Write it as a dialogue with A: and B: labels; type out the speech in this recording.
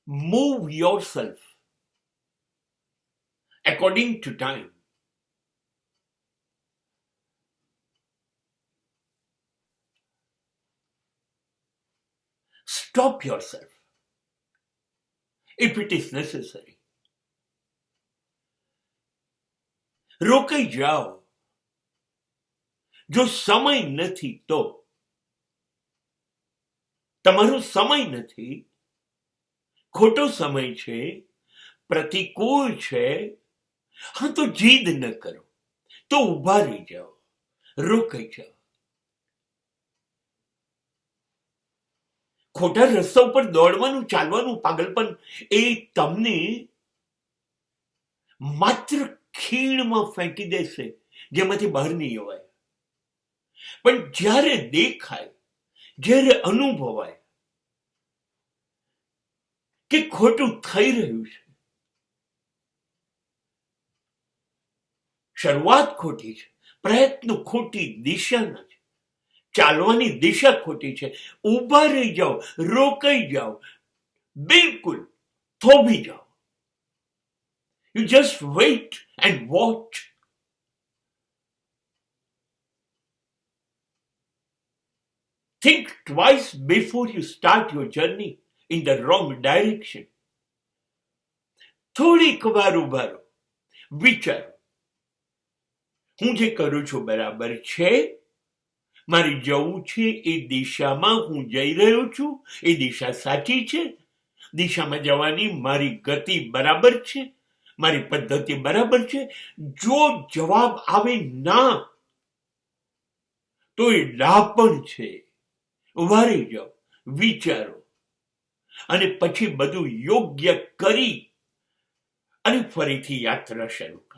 A: Move yourself according to time. Stop yourself if it is necessary. રોકાઈ જાઓ. જો સમય નથી તો તમારો સમય નથી, ખોટો સમય છે, પ્રતિકૂળ છે, હા તો જીદ ન કરો, તો ઊભા રહી જાઓ, રોકાઈ જાઓ. ખોટા રસ્તા ઉપર દોડવાનું, ચાલવાનું, પાગલપન એ તમને માત્ર ખીણમાં ફેંકી દેશે, જેમાંથી બહાર નહીં અવાય. પણ જ્યારે દેખાય, જ્યારે અનુભવાય કે ખોટું થઈ રહ્યું છે, શરૂઆત ખોટી છે, પ્રયત્નો ખોટી દિશાના છે, ચાલવાની દિશા ખોટી છે, ઊભા રહી જાઓ, રોકાઈ જાઓ, બિલકુલ થોભી જાઓ. You just wait and watch. Think twice before you start your journey in the wrong direction. થોડીક વાર ઉભા રહો, વિચારો, હું જે કરું છું બરાબર છે? મારે જવું છે એ દિશામાં હું જઈ રહ્યો છું? એ દિશા સાચી છે? દિશામાં જવાની મારી ગતિ બરાબર છે? મારી પદ્ધતિ બરાબર છે? જો જવાબ આવે ના, તો એ ડાપણ છે. ઉભા રહી જાઓ, વિચારો, અને પછી બધું યોગ્ય કરી અને ફરીથી યાત્રા શરૂ કરો.